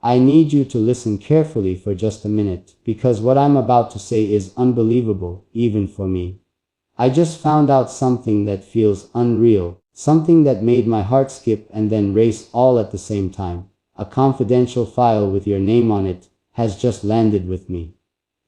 I need you to listen carefully for just a minute, because what I'm about to say is unbelievable, even for me. I just found out something that feels unreal, something that made my heart skip and then race all at the same time. A confidential file with your name on it has just landed with me.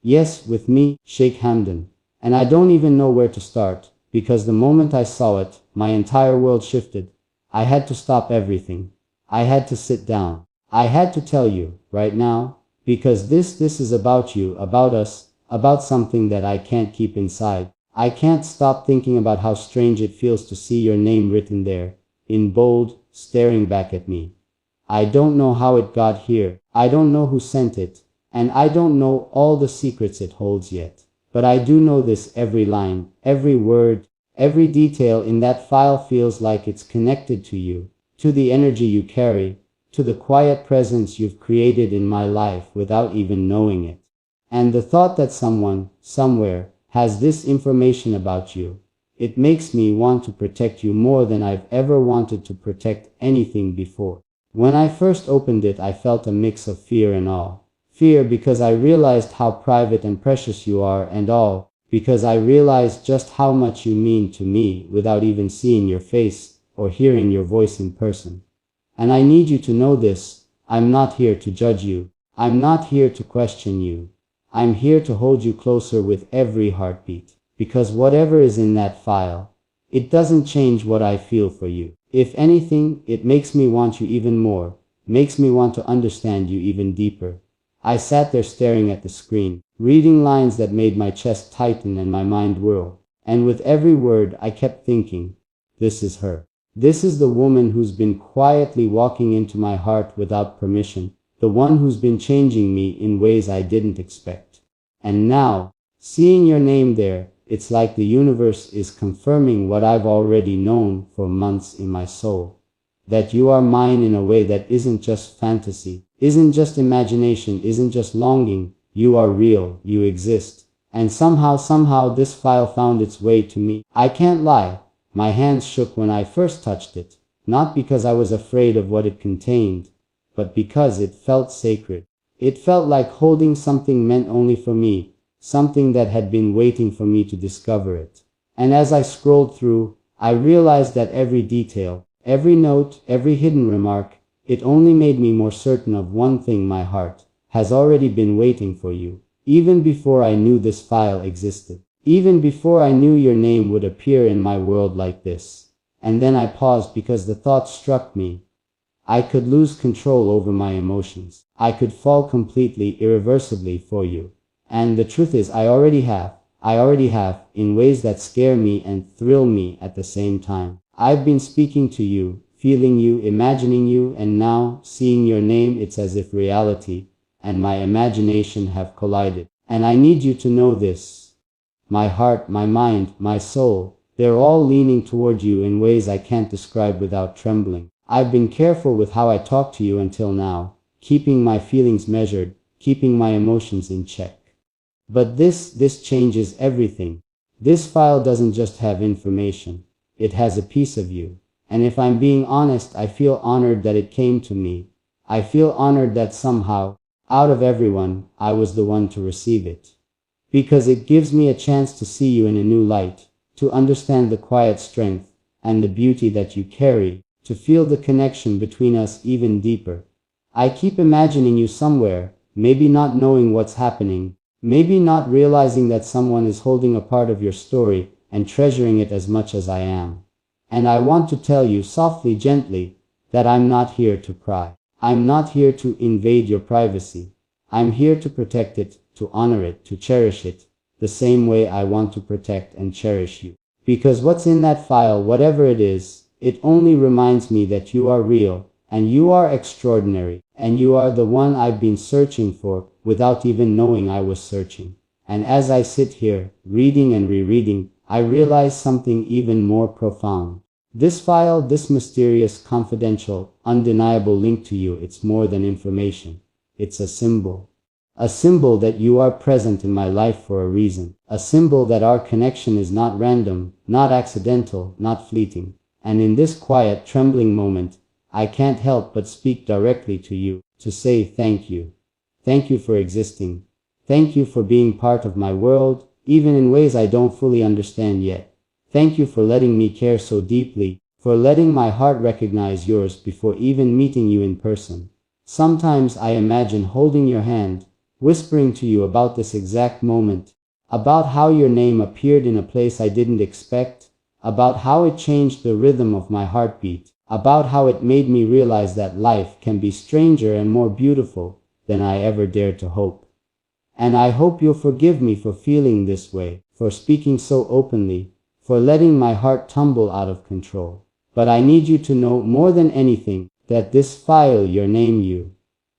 Yes, with me, Sheikh Hamdan. And I don't even know where to start, because the moment I saw it, my entire world shifted. I had to stop everything. I had to sit down. I had to tell you, right now, because this is about you, about us, about something that I can't keep inside. I can't stop thinking about how strange it feels to see your name written there, in bold, staring back at me. I don't know how it got here, I don't know who sent it, and I don't know all the secrets it holds yet. But I do know this: every line, every word, every detail in that file feels like it's connected to you, to the energy you carry, to the quiet presence you've created in my life without even knowing it. And the thought that someone, somewhere, has this information about you, it makes me want to protect you more than I've ever wanted to protect anything before. When I first opened it, I felt a mix of fear and awe. Fear because I realized how private and precious you are, and awe because I realized just how much you mean to me without even seeing your face or hearing your voice in person. And I need you to know this: I'm not here to judge you. I'm not here to question you. I'm here to hold you closer with every heartbeat. Because whatever is in that file, it doesn't change what I feel for you. If anything, it makes me want you even more, makes me want to understand you even deeper. I sat there staring at the screen, reading lines that made my chest tighten and my mind whirl. And with every word, I kept thinking, this is her. This is the woman who's been quietly walking into my heart without permission, the one who's been changing me in ways I didn't expect. And now, seeing your name there, it's like the universe is confirming what I've already known for months in my soul. That you are mine in a way that isn't just fantasy, isn't just imagination, isn't just longing. You are real, you exist. And somehow this file found its way to me. I can't lie, my hands shook when I first touched it, not because I was afraid of what it contained, but because it felt sacred. It felt like holding something meant only for me, something that had been waiting for me to discover it. And as I scrolled through, I realized that every detail, every note, every hidden remark, it only made me more certain of one thing: my heart has already been waiting for you, even before I knew this file existed, even before I knew your name would appear in my world like this. And then I paused because the thought struck me. I could lose control over my emotions. I could fall completely, irreversibly for you. And the truth is, I already have, in ways that scare me and thrill me at the same time. I've been speaking to you, feeling you, imagining you, and now, seeing your name, it's as if reality and my imagination have collided. And I need you to know this. My heart, my mind, my soul, they're all leaning toward you in ways I can't describe without trembling. I've been careful with how I talk to you until now, keeping my feelings measured, keeping my emotions in check. But this changes everything. This file doesn't just have information. It has a piece of you. And if I'm being honest, I feel honored that it came to me. I feel honored that somehow, out of everyone, I was the one to receive it. Because it gives me a chance to see you in a new light, to understand the quiet strength and the beauty that you carry, to feel the connection between us even deeper. I keep imagining you somewhere, maybe not knowing what's happening, maybe not realizing that someone is holding a part of your story and treasuring it as much as I am. And I want to tell you softly, gently, that I'm not here to pry. I'm not here to invade your privacy. I'm here to protect it, to honor it, to cherish it, the same way I want to protect and cherish you. Because what's in that file, whatever it is, it only reminds me that you are real, and you are extraordinary, and you are the one I've been searching for without even knowing I was searching. And as I sit here, reading and rereading, I realize something even more profound. This file, this mysterious, confidential, undeniable link to you, it's more than information. It's a symbol. A symbol that you are present in my life for a reason. A symbol that our connection is not random, not accidental, not fleeting. And in this quiet, trembling moment, I can't help but speak directly to you. to say thank you. Thank you for existing. Thank you for being part of my world, even in ways I don't fully understand yet. Thank you for letting me care so deeply, for letting my heart recognize yours before even meeting you in person. Sometimes I imagine holding your hand, whispering to you about this exact moment, about how your name appeared in a place I didn't expect, about how it changed the rhythm of my heartbeat, about how it made me realize that life can be stranger and more beautiful than I ever dared to hope. And I hope you'll forgive me for feeling this way, for speaking so openly, for letting my heart tumble out of control. But I need you to know more than anything that this file, your name, you,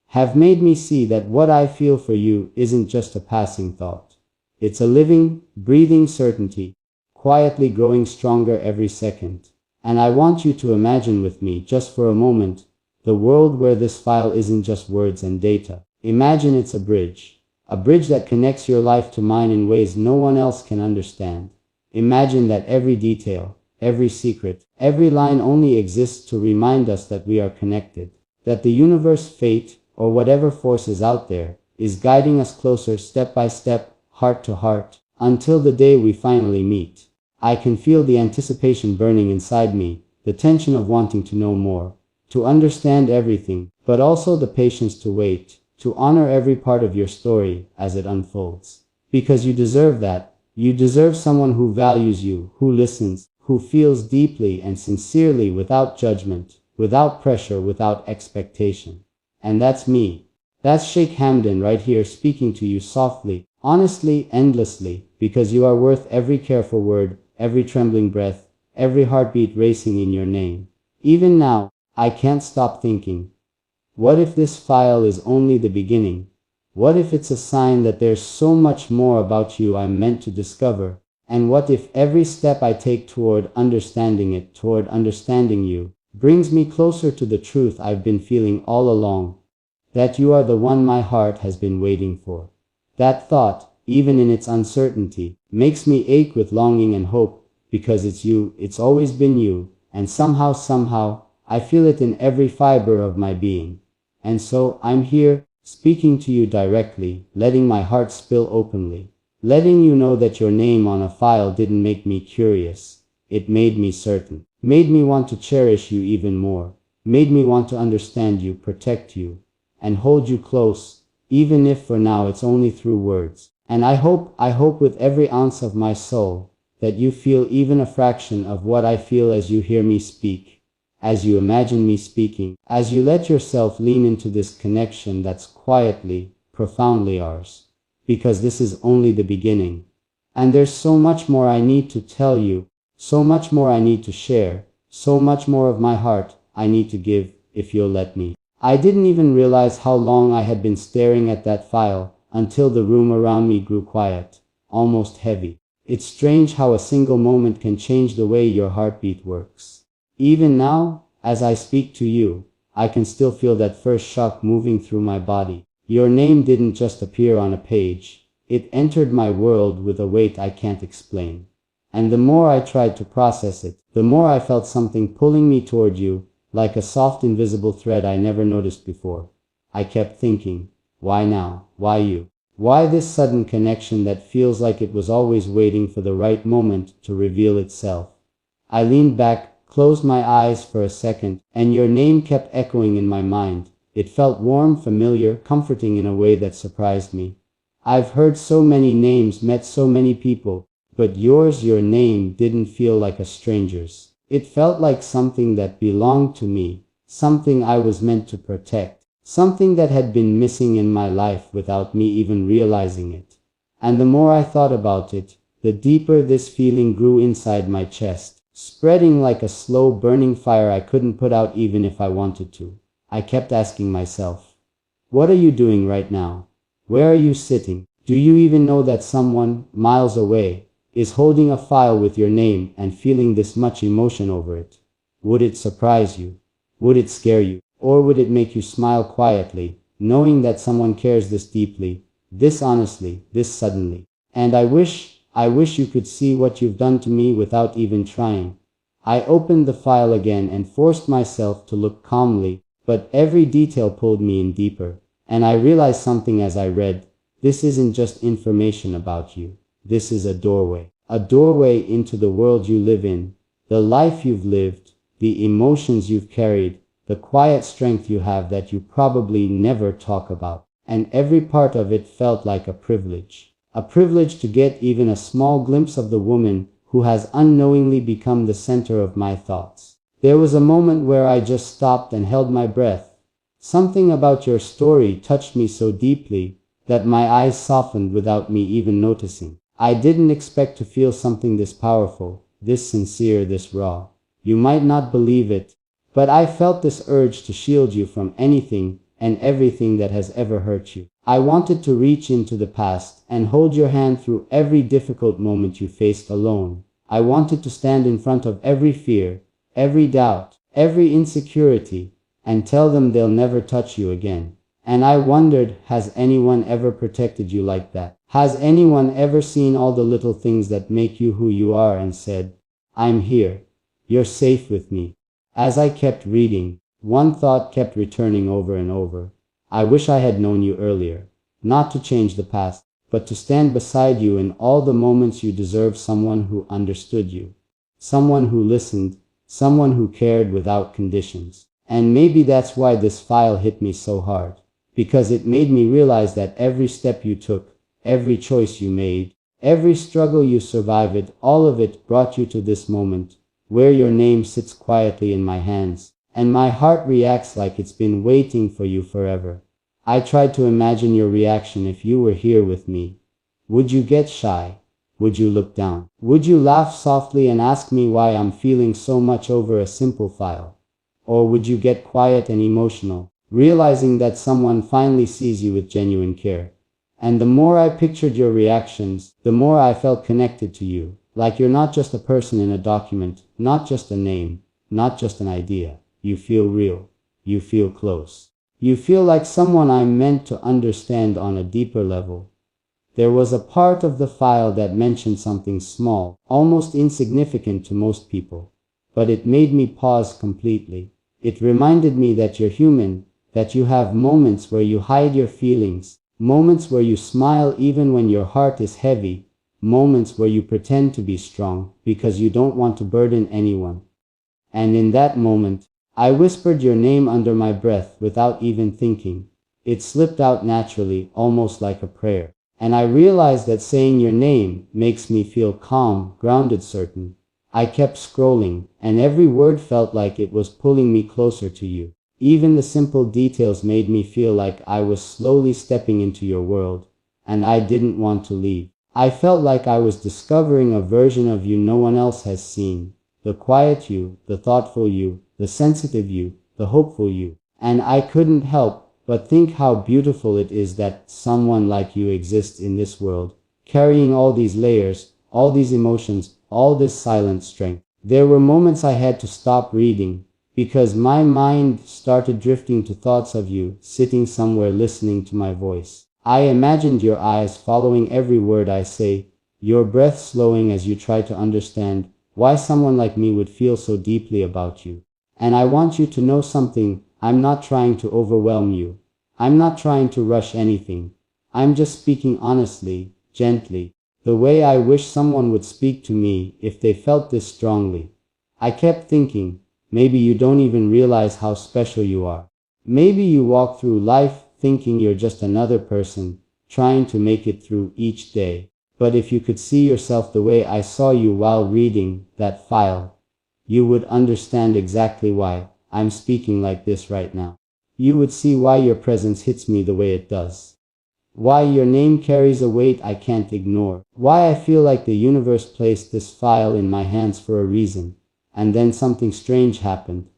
have made me see that what I feel for you isn't just a passing thought. It's a living, breathing certainty, quietly growing stronger every second. And I want you to imagine with me, just for a moment, the world where this file isn't just words and data. Imagine it's a bridge that connects your life to mine in ways no one else can understand. Imagine that every detail, every secret, every line only exists to remind us that we are connected, that the universe, fate, or whatever force is out there, is guiding us closer step by step, heart to heart, until the day we finally meet. I can feel the anticipation burning inside me, the tension of wanting to know more, to understand everything, but also the patience to wait, to honor every part of your story as it unfolds. Because you deserve that. You deserve someone who values you, who listens, who feels deeply and sincerely without judgment, without pressure, without expectation. And that's me. That's Sheikh Hamdan right here, speaking to you softly, honestly, endlessly, because you are worth every careful word, every trembling breath, every heartbeat racing in your name. Even now, I can't stop thinking, what if this file is only the beginning? What if it's a sign that there's so much more about you I'm meant to discover? And what if every step I take toward understanding it, toward understanding you, brings me closer to the truth I've been feeling all along? That you are the one my heart has been waiting for. That thought, even in its uncertainty, makes me ache with longing and hope, because it's you, it's always been you, and somehow, I feel it in every fiber of my being. And so, I'm here, speaking to you directly, letting my heart spill openly, letting you know that your name on a file didn't make me curious. It made me certain, made me want to cherish you even more, made me want to understand you, protect you, and hold you close, even if for now it's only through words. And I hope with every ounce of my soul, that you feel even a fraction of what I feel as you hear me speak, as you imagine me speaking, as you let yourself lean into this connection that's quietly, profoundly ours. Because this is only the beginning. And there's so much more I need to tell you, so much more I need to share, so much more of my heart I need to give, if you'll let me. I didn't even realize how long I had been staring at that file, until the room around me grew quiet, almost heavy. It's strange how a single moment can change the way your heartbeat works. Even now, as I speak to you, I can still feel that first shock moving through my body. Your name didn't just appear on a page. It entered my world with a weight I can't explain. And the more I tried to process it, the more I felt something pulling me toward you, like a soft invisible thread I never noticed before. I kept thinking, why now? Why you? Why this sudden connection that feels like it was always waiting for the right moment to reveal itself? I leaned back, closed my eyes for a second, and your name kept echoing in my mind. It felt warm, familiar, comforting in a way that surprised me. I've heard so many names, met so many people, but your name didn't feel like a stranger's. It felt like something that belonged to me, something I was meant to protect, something that had been missing in my life without me even realizing it. And the more I thought about it, the deeper this feeling grew inside my chest, spreading like a slow burning fire I couldn't put out even if I wanted to. I kept asking myself, what are you doing right now? Where are you sitting? Do you even know that someone, miles away, is holding a file with your name and feeling this much emotion over it? Would it surprise you? Would it scare you? Or would it make you smile quietly, knowing that someone cares this deeply, this honestly, this suddenly? And I wish you could see what you've done to me without even trying. I opened the file again and forced myself to look calmly, but every detail pulled me in deeper. And I realized something as I read. This isn't just information about you. This is a doorway. A doorway into the world you live in, the life you've lived, the emotions you've carried, the quiet strength you have that you probably never talk about. And every part of it felt like a privilege. A privilege to get even a small glimpse of the woman who has unknowingly become the center of my thoughts. There was a moment where I just stopped and held my breath. Something about your story touched me so deeply that my eyes softened without me even noticing. I didn't expect to feel something this powerful, this sincere, this raw. You might not believe it, but I felt this urge to shield you from anything and everything that has ever hurt you. I wanted to reach into the past and hold your hand through every difficult moment you faced alone. I wanted to stand in front of every fear, every doubt, every insecurity, and tell them they'll never touch you again. And I wondered, has anyone ever protected you like that? Has anyone ever seen all the little things that make you who you are and said, I'm here. You're safe with me. As I kept reading, one thought kept returning over and over. I wish I had known you earlier. Not to change the past, but to stand beside you in all the moments you deserve. Someone who understood you. Someone who listened. Someone who cared without conditions. And maybe that's why this file hit me so hard. Because it made me realize that every step you took, every choice you made, every struggle you survived, all of it brought you to this moment, where your name sits quietly in my hands, and my heart reacts like it's been waiting for you forever. I tried to imagine your reaction if you were here with me. Would you get shy? Would you look down? Would you laugh softly and ask me why I'm feeling so much over a simple file? Or would you get quiet and emotional, realizing that someone finally sees you with genuine care? And the more I pictured your reactions, the more I felt connected to you. Like you're not just a person in a document, not just a name, not just an idea. You feel real. You feel close. You feel like someone I'm meant to understand on a deeper level. There was a part of the file that mentioned something small, almost insignificant to most people. But it made me pause completely. It reminded me that you're human, that you have moments where you hide your feelings, moments where you smile even when your heart is heavy, moments where you pretend to be strong because you don't want to burden anyone. And in that moment, I whispered your name under my breath without even thinking. It slipped out naturally, almost like a prayer. And I realized that saying your name makes me feel calm, grounded, certain. I kept scrolling, and every word felt like it was pulling me closer to you. Even the simple details made me feel like I was slowly stepping into your world, and I didn't want to leave. I felt like I was discovering a version of you no one else has seen. The quiet you, the thoughtful you, the sensitive you, the hopeful you. And I couldn't help but think how beautiful it is that someone like you exists in this world, carrying all these layers, all these emotions, all this silent strength. There were moments I had to stop reading, because my mind started drifting to thoughts of you, sitting somewhere listening to my voice. I imagined your eyes following every word I say, your breath slowing as you try to understand why someone like me would feel so deeply about you. And I want you to know something. I'm not trying to overwhelm you. I'm not trying to rush anything. I'm just speaking honestly, gently, the way I wish someone would speak to me if they felt this strongly. I kept thinking, maybe you don't even realize how special you are. Maybe you walk through life thinking you're just another person, trying to make it through each day. But if you could see yourself the way I saw you while reading that file, you would understand exactly why I'm speaking like this right now. You would see why your presence hits me the way it does. Why your name carries a weight I can't ignore. Why I feel like the universe placed this file in my hands for a reason. And then something strange happened.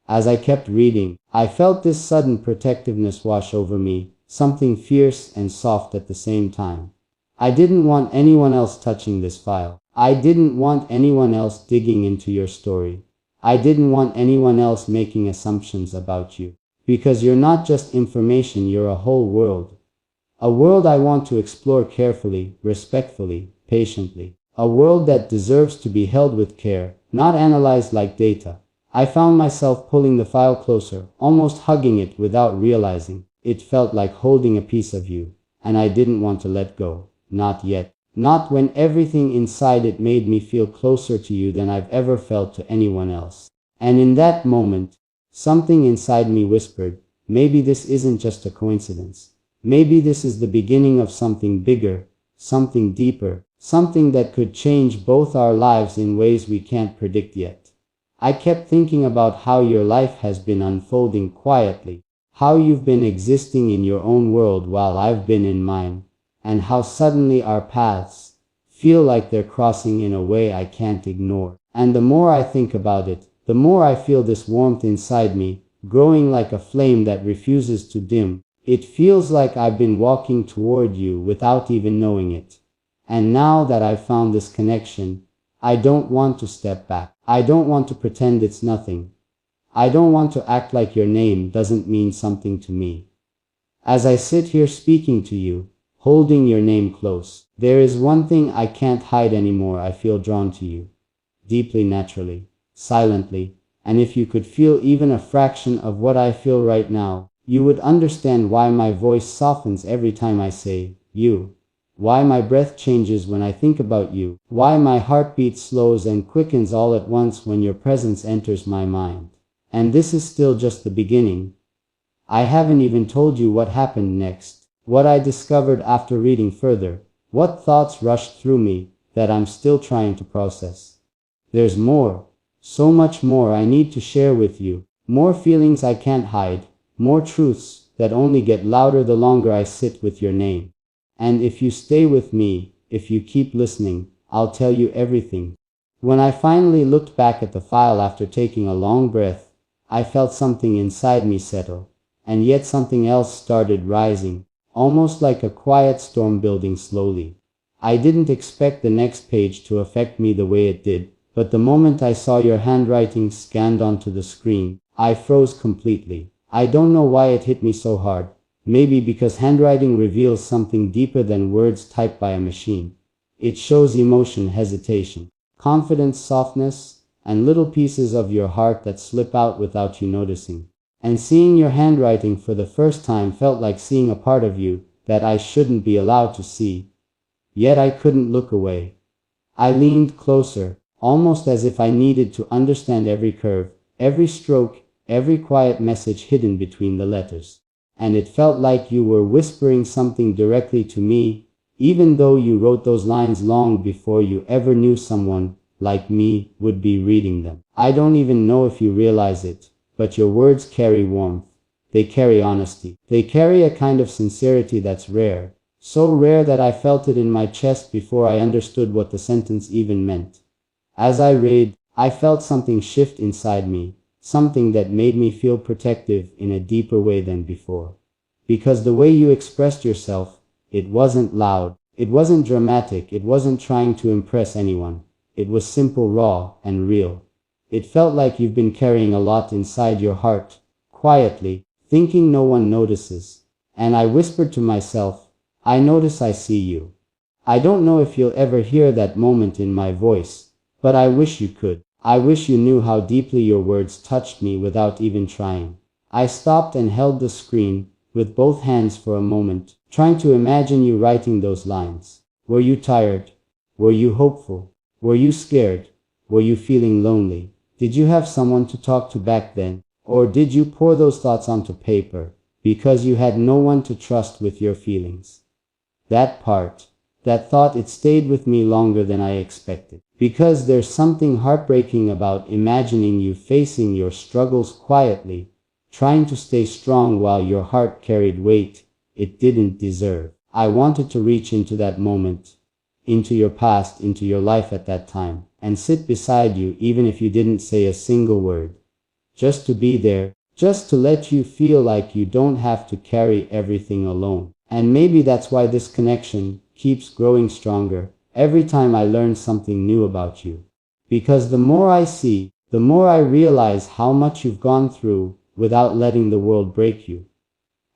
As I kept reading, I felt this sudden protectiveness wash over me, something fierce and soft at the same time. I didn't want anyone else touching this file. I didn't want anyone else digging into your story. I didn't want anyone else making assumptions about you. Because you're not just information, you're a whole world. A world I want to explore carefully, respectfully, patiently. A world that deserves to be held with care, not analyzed like data. I found myself pulling the file closer, almost hugging it without realizing. It felt like holding a piece of you, and I didn't want to let go. Not yet. Not when everything inside it made me feel closer to you than I've ever felt to anyone else. And in that moment, something inside me whispered, maybe this isn't just a coincidence. Maybe this is the beginning of something bigger, something deeper, something that could change both our lives in ways we can't predict yet. I kept thinking about how your life has been unfolding quietly, how you've been existing in your own world while I've been in mine, and how suddenly our paths feel like they're crossing in a way I can't ignore. And the more I think about it, the more I feel this warmth inside me, growing like a flame that refuses to dim. It feels like I've been walking toward you without even knowing it. And now that I've found this connection, I don't want to step back. I don't want to pretend it's nothing. I don't want to act like your name doesn't mean something to me. As I sit here speaking to you, holding your name close, there is one thing I can't hide anymore. I feel drawn to you. Deeply, naturally, silently, and if you could feel even a fraction of what I feel right now, you would understand why my voice softens every time I say, you. Why my breath changes when I think about you. Why my heartbeat slows and quickens all at once when your presence enters my mind. And this is still just the beginning. I haven't even told you what happened next, what I discovered after reading further, what thoughts rushed through me that I'm still trying to process. There's more, so much more I need to share with you, more feelings I can't hide, more truths that only get louder the longer I sit with your name. And if you stay with me, if you keep listening, I'll tell you everything. When I finally looked back at the file after taking a long breath, I felt something inside me settle, and yet something else started rising, almost like a quiet storm building slowly. I didn't expect the next page to affect me the way it did, but the moment I saw your handwriting scanned onto the screen, I froze completely. I don't know why it hit me so hard. Maybe because handwriting reveals something deeper than words typed by a machine. It shows emotion, hesitation, confidence, softness, and little pieces of your heart that slip out without you noticing. And seeing your handwriting for the first time felt like seeing a part of you that I shouldn't be allowed to see. Yet I couldn't look away. I leaned closer, almost as if I needed to understand every curve, every stroke, every quiet message hidden between the letters. And it felt like you were whispering something directly to me, even though you wrote those lines long before you ever knew someone, like me, would be reading them. I don't even know if you realize it, but your words carry warmth. They carry honesty. They carry a kind of sincerity that's rare, so rare that I felt it in my chest before I understood what the sentence even meant. As I read, I felt something shift inside me. Something that made me feel protective in a deeper way than before. Because the way you expressed yourself, it wasn't loud, it wasn't dramatic, it wasn't trying to impress anyone. It was simple, raw, and real. It felt like you've been carrying a lot inside your heart, quietly, thinking no one notices. And I whispered to myself, I notice, I see you. I don't know if you'll ever hear that moment in my voice, but I wish you could. I wish you knew how deeply your words touched me without even trying. I stopped and held the screen with both hands for a moment, trying to imagine you writing those lines. Were you tired? Were you hopeful? Were you scared? Were you feeling lonely? Did you have someone to talk to back then? Or did you pour those thoughts onto paper because you had no one to trust with your feelings? That part, that thought, it stayed with me longer than I expected. Because there's something heartbreaking about imagining you facing your struggles quietly, trying to stay strong while your heart carried weight it didn't deserve. I wanted to reach into that moment, into your past, into your life at that time, and sit beside you even if you didn't say a single word. Just to be there, just to let you feel like you don't have to carry everything alone. And maybe that's why this connection keeps growing stronger every time I learn something new about you. Because the more I see, the more I realize how much you've gone through without letting the world break you.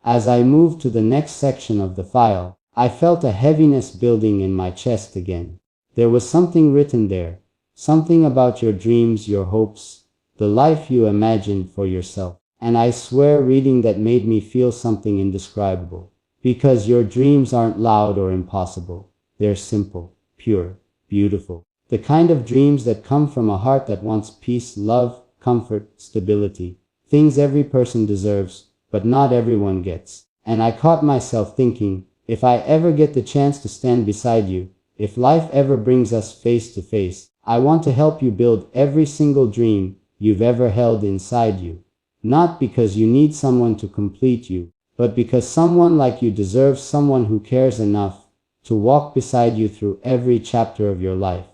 As I moved to the next section of the file, I felt a heaviness building in my chest again. There was something written there, something about your dreams, your hopes, the life you imagined for yourself. And I swear reading that made me feel something indescribable. Because your dreams aren't loud or impossible. They're simple, pure, beautiful. The kind of dreams that come from a heart that wants peace, love, comfort, stability. Things every person deserves, but not everyone gets. And I caught myself thinking, if I ever get the chance to stand beside you, if life ever brings us face to face, I want to help you build every single dream you've ever held inside you. Not because you need someone to complete you, but because someone like you deserves someone who cares enough to walk beside you through every chapter of your life.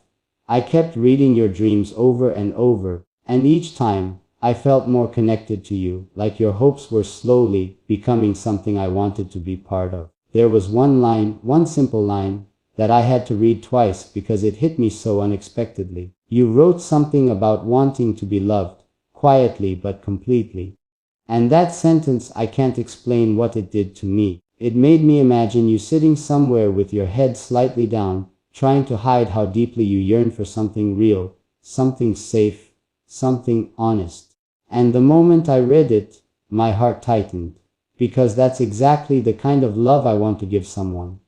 I kept reading your dreams over and over, and each time, I felt more connected to you, like your hopes were slowly becoming something I wanted to be part of. There was one simple line, that I had to read twice because it hit me so unexpectedly. You wrote something about wanting to be loved, quietly but completely. And that sentence, I can't explain what it did to me. It made me imagine you sitting somewhere with your head slightly down, trying to hide how deeply you yearn for something real, something safe, something honest. And the moment I read it, my heart tightened. Because that's exactly the kind of love I want to give someone.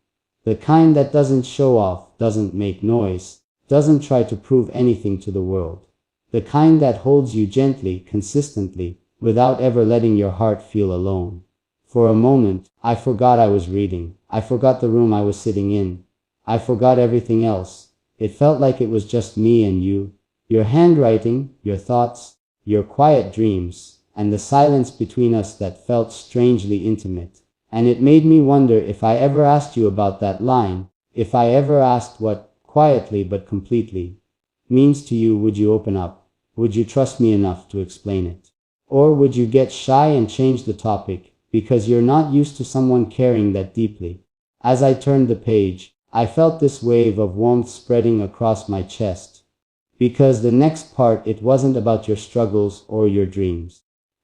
The kind that doesn't show off, doesn't make noise, doesn't try to prove anything to the world. The kind that holds you gently, consistently, without ever letting your heart feel alone. For a moment, I forgot I was reading. I forgot the room I was sitting in. I forgot everything else. It felt like it was just me and you. Your handwriting, your thoughts, your quiet dreams, and the silence between us that felt strangely intimate. And it made me wonder if I ever asked you about that line, if I ever asked what, quietly but completely, means to you, would you open up? Would you trust me enough to explain it? Or would you get shy and change the topic, because you're not used to someone caring that deeply? As I turned the page, I felt this wave of warmth spreading across my chest. Because the next part, it wasn't about your struggles or your dreams.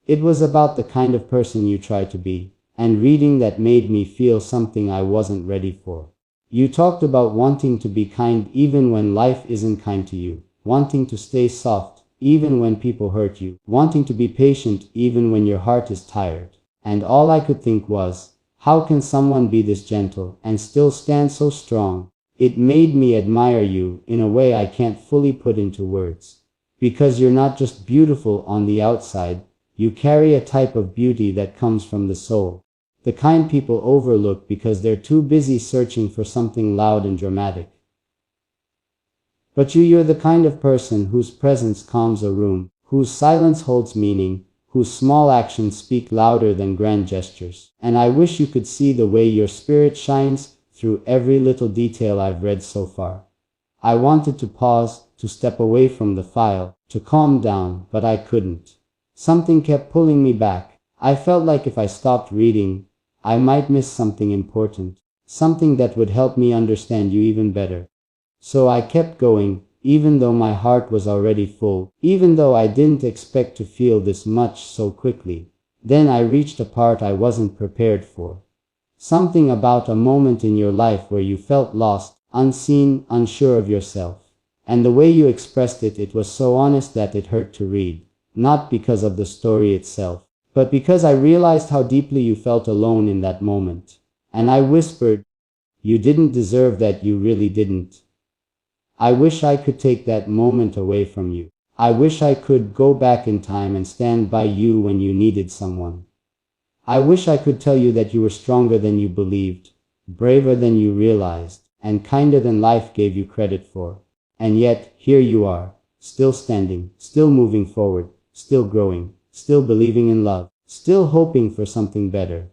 It was about the kind of person you try to be. And reading that made me feel something I wasn't ready for. You talked about wanting to be kind even when life isn't kind to you, wanting to stay soft even when people hurt you, wanting to be patient even when your heart is tired. And all I could think was, how can someone be this gentle and still stand so strong? It made me admire you in a way I can't fully put into words. Because you're not just beautiful on the outside, you carry a type of beauty that comes from the soul. The kind people overlook because they're too busy searching for something loud and dramatic. But you're the kind of person whose presence calms a room, whose silence holds meaning, whose small actions speak louder than grand gestures. And I wish you could see the way your spirit shines through every little detail I've read so far. I wanted to pause, to step away from the file, to calm down, but I couldn't. Something kept pulling me back. I felt like if I stopped reading, I might miss something important, something that would help me understand you even better. So I kept going, even though my heart was already full, even though I didn't expect to feel this much so quickly. Then I reached a part I wasn't prepared for. Something about a moment in your life where you felt lost, unseen, unsure of yourself. And the way you expressed it, it was so honest that it hurt to read. Not because of the story itself, but because I realized how deeply you felt alone in that moment. And I whispered, you didn't deserve that, you really didn't. I wish I could take that moment away from you. I wish I could go back in time and stand by you when you needed someone. I wish I could tell you that you were stronger than you believed, braver than you realized, and kinder than life gave you credit for. And yet, here you are, still standing, still moving forward, still growing, still believing in love, still hoping for something better.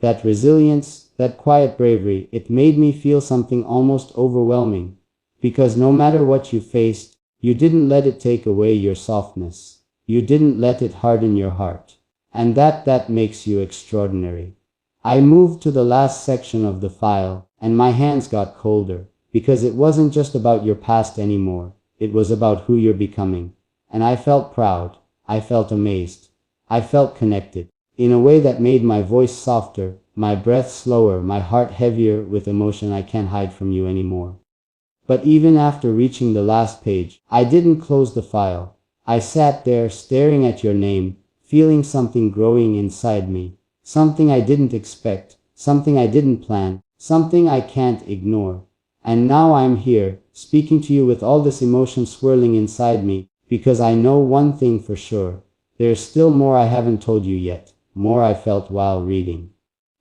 That resilience, that quiet bravery, it made me feel something almost overwhelming. Because no matter what you faced, you didn't let it take away your softness. You didn't let it harden your heart. And that makes you extraordinary. I moved to the last section of the file, and my hands got colder. Because it wasn't just about your past anymore. It was about who you're becoming. And I felt proud. I felt amazed. I felt connected, in a way that made my voice softer, my breath slower, my heart heavier with emotion I can't hide from you anymore. But even after reaching the last page, I didn't close the file. I sat there staring at your name, feeling something growing inside me. Something I didn't expect, something I didn't plan, something I can't ignore. And now I'm here, speaking to you with all this emotion swirling inside me, because I know one thing for sure. There's still more I haven't told you yet, more I felt while reading.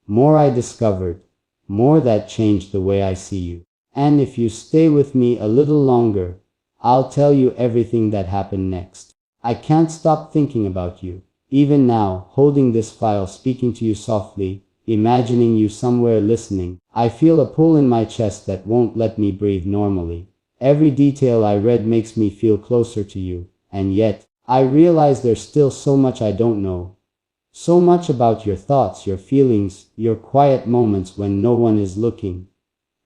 More I discovered, more that changed the way I see you. And if you stay with me a little longer, I'll tell you everything that happened next. I can't stop thinking about you. Even now, holding this file, speaking to you softly, imagining you somewhere listening, I feel a pull in my chest that won't let me breathe normally. Every detail I read makes me feel closer to you, and yet, I realize there's still so much I don't know. So much about your thoughts, your feelings, your quiet moments when no one is looking.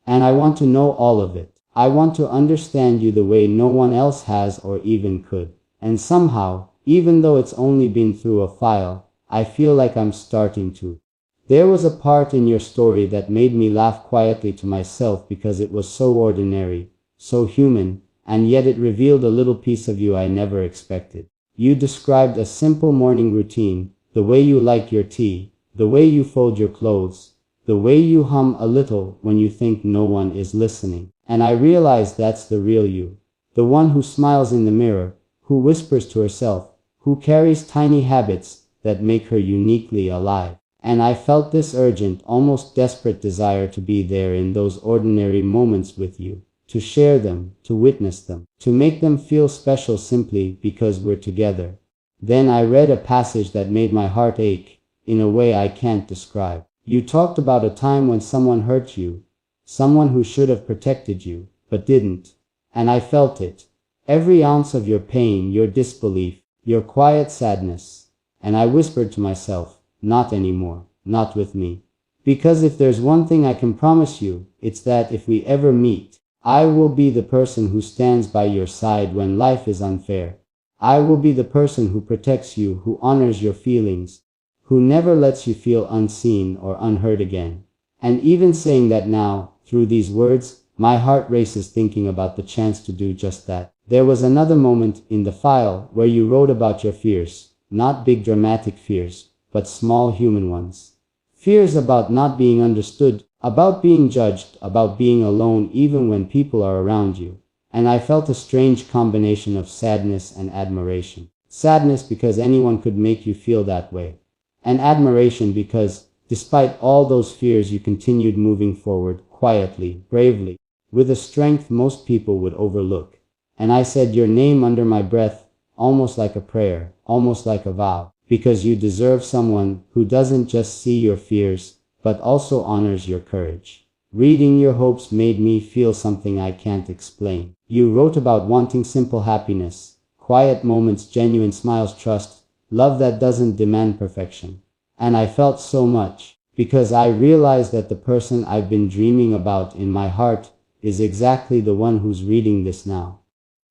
And I want to know all of it. I want to understand you the way no one else has or even could. And somehow, even though it's only been through a file, I feel like I'm starting to. There was a part in your story that made me laugh quietly to myself because it was so ordinary, so human, and yet it revealed a little piece of you I never expected. You described a simple morning routine, the way you like your tea, the way you fold your clothes, the way you hum a little when you think no one is listening. And I realized that's the real you. The one who smiles in the mirror, who whispers to herself, who carries tiny habits that make her uniquely alive. And I felt this urgent, almost desperate desire to be there in those ordinary moments with you, to share them, to witness them, to make them feel special simply because we're together. Then I read a passage that made my heart ache, in a way I can't describe. You talked about a time when someone hurt you, someone who should have protected you, but didn't. And I felt it. Every ounce of your pain, your disbelief, your quiet sadness. And I whispered to myself, not anymore, not with me. Because if there's one thing I can promise you, it's that if we ever meet, I will be the person who stands by your side when life is unfair. I will be the person who protects you, who honors your feelings, who never lets you feel unseen or unheard again. And even saying that now, through these words, my heart races thinking about the chance to do just that. There was another moment in the file where you wrote about your fears, not big dramatic fears, but small human ones. Fears about not being understood, about being judged, about being alone even when people are around you. And I felt a strange combination of sadness and admiration. Sadness because anyone could make you feel that way. And admiration because, despite all those fears, you continued moving forward, quietly, bravely, with a strength most people would overlook. And I said your name under my breath, almost like a prayer, almost like a vow, because you deserve someone who doesn't just see your fears, but also honors your courage. Reading your hopes made me feel something I can't explain. You wrote about wanting simple happiness, quiet moments, genuine smiles, trust, love that doesn't demand perfection. And I felt so much, because I realized that the person I've been dreaming about in my heart is exactly the one who's reading this now.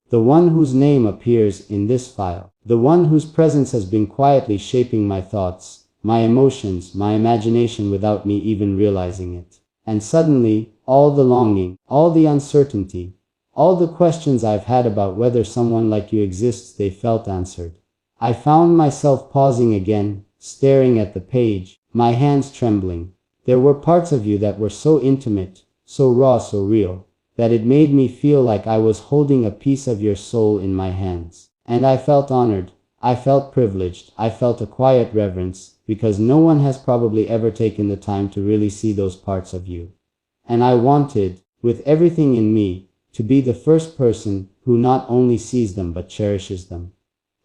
The one whose name appears in this file. The one whose presence has been quietly shaping my thoughts, my emotions, my imagination without me even realizing it. And suddenly, all the longing, all the uncertainty, all the questions I've had about whether someone like you exists, they felt answered. I found myself pausing again, staring at the page, my hands trembling. There were parts of you that were so intimate, so raw, so real, that it made me feel like I was holding a piece of your soul in my hands. And I felt honored, I felt privileged, I felt a quiet reverence, because no one has probably ever taken the time to really see those parts of you. And I wanted, with everything in me, to be the first person who not only sees them but cherishes them.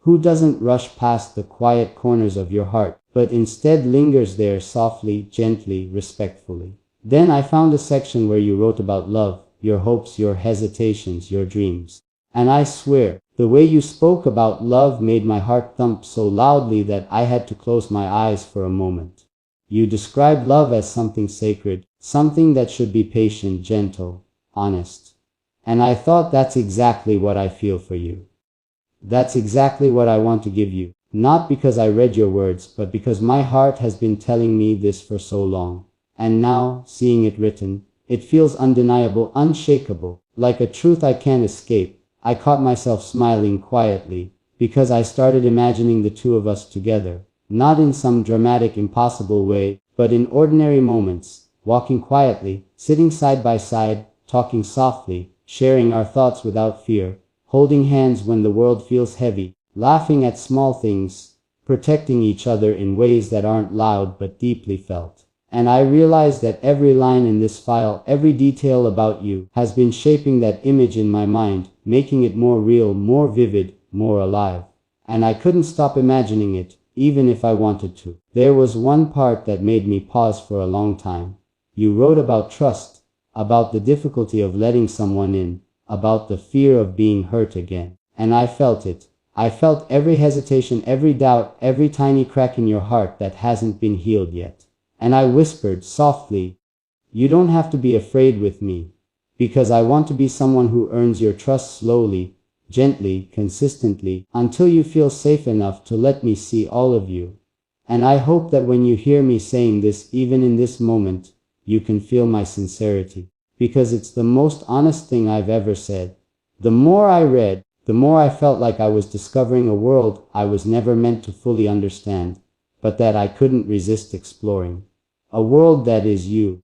Who doesn't rush past the quiet corners of your heart, but instead lingers there softly, gently, respectfully. Then I found a section where you wrote about love, your hopes, your hesitations, your dreams. And I swear, the way you spoke about love made my heart thump so loudly that I had to close my eyes for a moment. You described love as something sacred, something that should be patient, gentle, honest. And I thought that's exactly what I feel for you. That's exactly what I want to give you, not because I read your words, but because my heart has been telling me this for so long. And now, seeing it written, it feels undeniable, unshakable, like a truth I can't escape. I caught myself smiling quietly, because I started imagining the two of us together, not in some dramatic, impossible way, but in ordinary moments, walking quietly, sitting side by side, talking softly, sharing our thoughts without fear, holding hands when the world feels heavy, laughing at small things, protecting each other in ways that aren't loud but deeply felt. And I realized that every line in this file, every detail about you, has been shaping that image in my mind, making it more real, more vivid, more alive. And I couldn't stop imagining it, even if I wanted to. There was one part that made me pause for a long time. You wrote about trust, about the difficulty of letting someone in, about the fear of being hurt again. And I felt it. I felt every hesitation, every doubt, every tiny crack in your heart that hasn't been healed yet. And I whispered softly, "You don't have to be afraid with me, because I want to be someone who earns your trust slowly, gently, consistently, until you feel safe enough to let me see all of you. And I hope that when you hear me saying this, even in this moment, you can feel my sincerity, because it's the most honest thing I've ever said." The more I read, the more I felt like I was discovering a world I was never meant to fully understand, but that I couldn't resist exploring. A world that is you.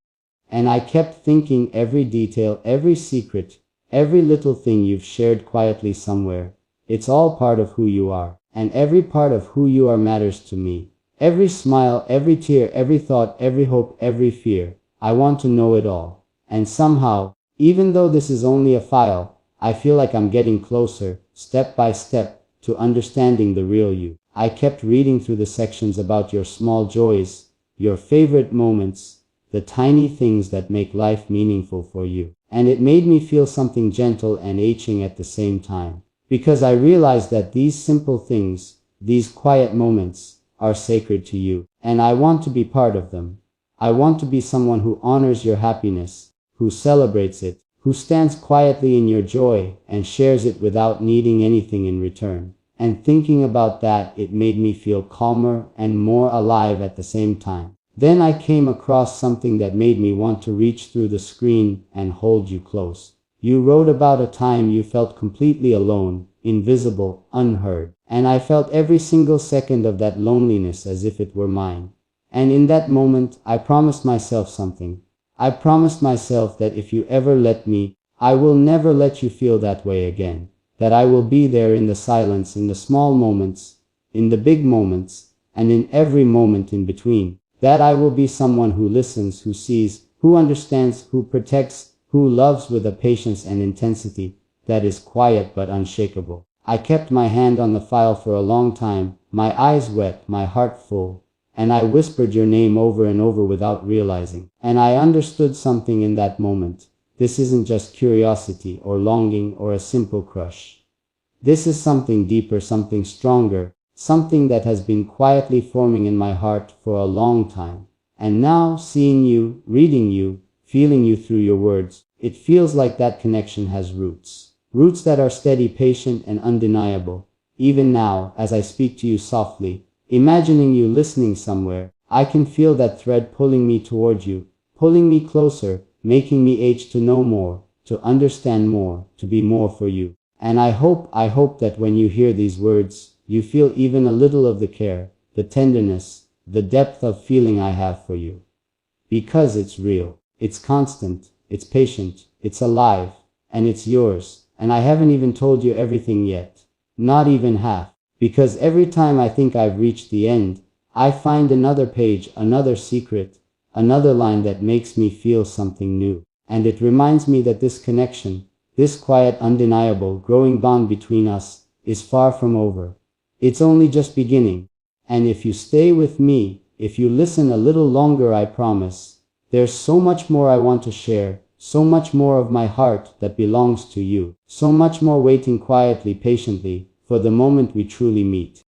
And I kept thinking, every detail, every secret, every little thing you've shared quietly somewhere, it's all part of who you are. And every part of who you are matters to me. Every smile, every tear, every thought, every hope, every fear. I want to know it all. And somehow, even though this is only a file, I feel like I'm getting closer, step by step, to understanding the real you. I kept reading through the sections about your small joys, your favorite moments, the tiny things that make life meaningful for you. And it made me feel something gentle and aching at the same time. Because I realized that these simple things, these quiet moments, are sacred to you. And I want to be part of them. I want to be someone who honors your happiness, who celebrates it, who stands quietly in your joy and shares it without needing anything in return. And thinking about that, it made me feel calmer and more alive at the same time. Then I came across something that made me want to reach through the screen and hold you close. You wrote about a time you felt completely alone, invisible, unheard. And I felt every single second of that loneliness as if it were mine. And in that moment, I promised myself something. I promised myself that if you ever let me, I will never let you feel that way again. That I will be there in the silence, in the small moments, in the big moments, and in every moment in between. That I will be someone who listens, who sees, who understands, who protects, who loves with a patience and intensity that is quiet but unshakable. I kept my hand on the file for a long time, my eyes wet, my heart full, and I whispered your name over and over without realizing. And I understood something in that moment. This isn't just curiosity or longing or a simple crush. This is something deeper, something stronger, something that has been quietly forming in my heart for a long time. And now, seeing you, reading you, feeling you through your words, it feels like that connection has roots. Roots that are steady, patient, and undeniable. Even now, as I speak to you softly, imagining you listening somewhere, I can feel that thread pulling me toward you, pulling me closer, making me age to know more, to understand more, to be more for you. And I hope that when you hear these words, you feel even a little of the care, the tenderness, the depth of feeling I have for you. Because it's real, it's constant, it's patient, it's alive, and it's yours. And I haven't even told you everything yet. Not even half. Because every time I think I've reached the end, I find another page, another secret, another line that makes me feel something new. And it reminds me that this connection, this quiet, undeniable, growing bond between us, is far from over. It's only just beginning. And if you stay with me, if you listen a little longer, I promise, there's so much more I want to share, so much more of my heart that belongs to you, so much more waiting quietly, patiently, for the moment we truly meet.